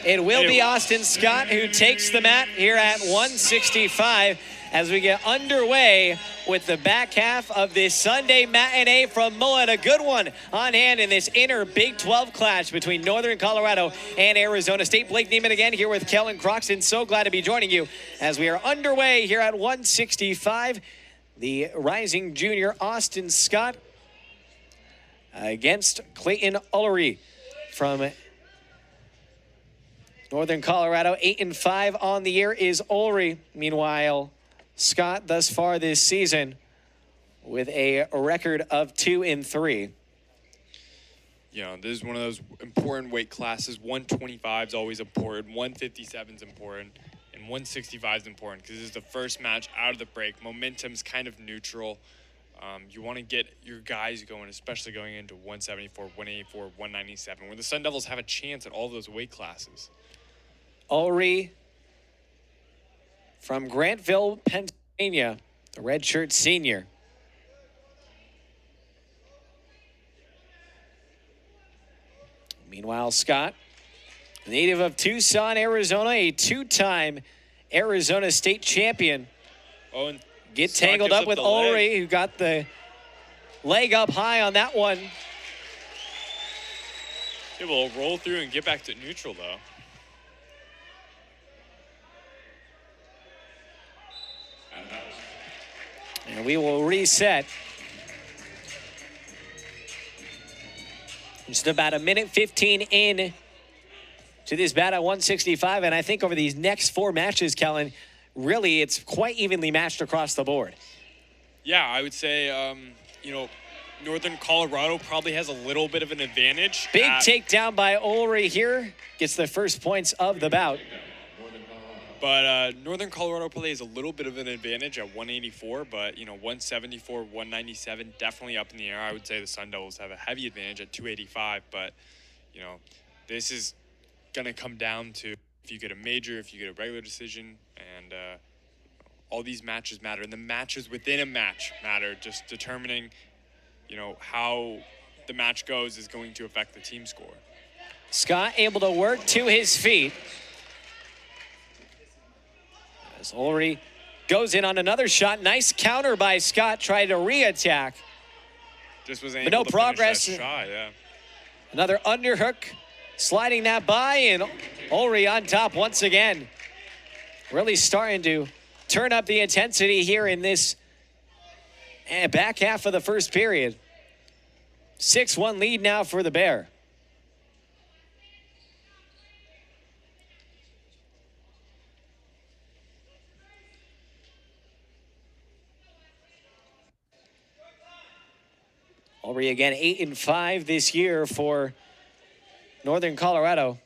It will be Austin Scott who takes the mat here at 165 as we get underway with the back half of this Sunday matinee from Mullen. A good one on hand in this inner Big 12 clash between Northern Colorado and Arizona State. Blake Neiman again here with Kellen Croxton. So glad to be joining you as we are underway here at 165. The rising junior Austin Scott against Clayton Ulrey from Northern Colorado. 8-5 on the year is Ulrey. Meanwhile, Scott thus far this season with a record of 2-3. You know, this is one of those important weight classes. 125 is always important, 157 is important, and 165 is important because this is the first match out of the break. Momentum's kind of neutral. You want to get your guys going, especially going into 174, 184, 197, where the Sun Devils have a chance at all those weight classes. Ulrey from Grantville, Pennsylvania, the redshirt senior. Meanwhile, Scott, native of Tucson, Arizona, a two-time Arizona State champion. Oh, and get tangled up with Ulrey, who got the leg up high on that one. Yeah, we'll roll through and get back to neutral, though. And we will reset. Just about a minute 15 in to this bout at 165. And I think over these next four matches, Kellen, really it's quite evenly matched across the board. Yeah, I would say, you know, Northern Colorado probably has a little bit of an advantage. Big takedown by Ulrey here. Gets the first points of the bout. But Northern Colorado probably has a little bit of an advantage at 184, but, you know, 174, 197, definitely up in the air. I would say the Sun Devils have a heavy advantage at 285, but, you know, this is going to come down to if you get a major, if you get a regular decision, and all these matches matter. And the matches within a match matter. Just determining, you know, how the match goes is going to affect the team score. Scott able to work to his feet. As Ulrey goes in on another shot. Nice counter by Scott, trying to re-attack. Just was able but no to progress. Finish that shot, yeah. Another underhook, sliding that by, and Ulrey on top once again. Really starting to turn up the intensity here in this back half of the first period. 6-1 lead now for the Bear. Ulrey again 8-5 this year for Northern Colorado.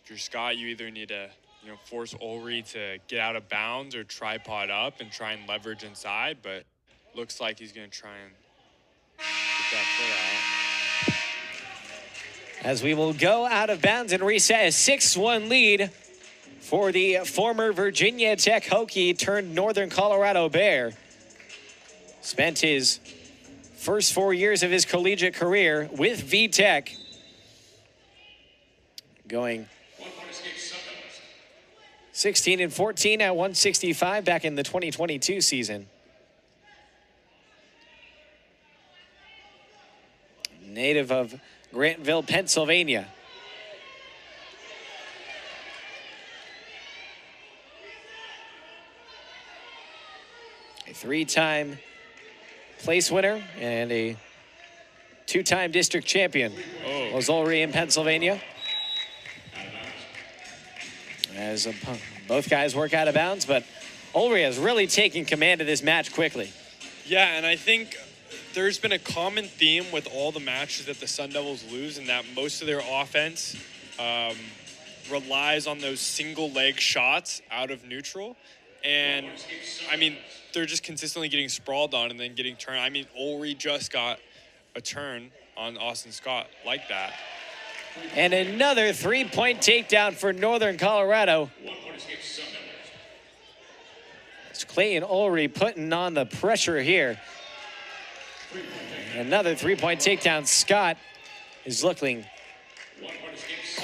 If you're Scott, you either need to, you know, force Ulrey to get out of bounds or tripod up and try and leverage inside, but looks like he's going to try and get that foot out. As we will go out of bounds and reset a 6-1 lead for the former Virginia Tech Hokie turned Northern Colorado Bear. Spent his first 4 years of his collegiate career with VTech. Going 16-14 at 165 back in the 2022 season. Native of Grantville, Pennsylvania. A three-time place winner and a two-time district champion. Was Ulrey in Pennsylvania. As both guys work out of bounds, but Ulrey has really taken command of this match quickly. Yeah, and I think there's been a common theme with all the matches that the Sun Devils lose, in that most of their offense relies on those single leg shots out of neutral. And, I mean, they're just consistently getting sprawled on and then getting turned. I mean, Ulrey just got a turn on Austin Scott like that. And another three-point takedown for Northern Colorado. It's Clayton Ulrey putting on the pressure here. Another three-point takedown. Scott is looking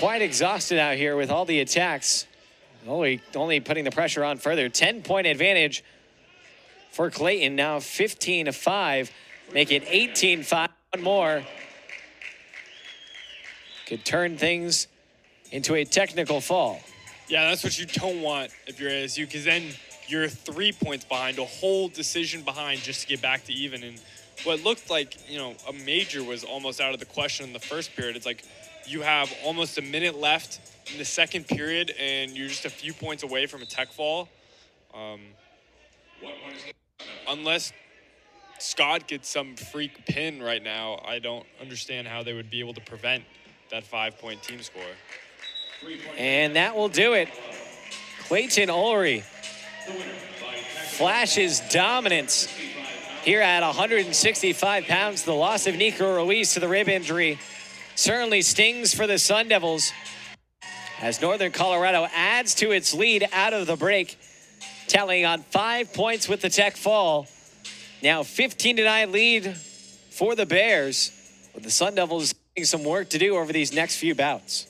quite exhausted out here with all the attacks. Only putting the pressure on further. 10-point advantage for Clayton. Now 15-5. Make it 18-5. One more. Could turn things into a technical fall. Yeah, that's what you don't want if you're ASU, because then you're 3 points behind, a whole decision behind just to get back to even. And what looked like, a major was almost out of the question in the first period. It's like you have almost a minute left in the second period, and you're just a few points away from a tech fall. Unless Scott gets some freak pin right now, I don't understand how they would be able to prevent that 5-point team score. And that will do it. Clayton Ulrey flashes dominance here at 165 pounds. The loss of Nico Ruiz to the rib injury certainly stings for the Sun Devils as Northern Colorado adds to its lead out of the break, tallying on 5 points with the tech fall. Now 15-9 lead for the Bears, with the Sun Devils having some work to do over these next few bouts.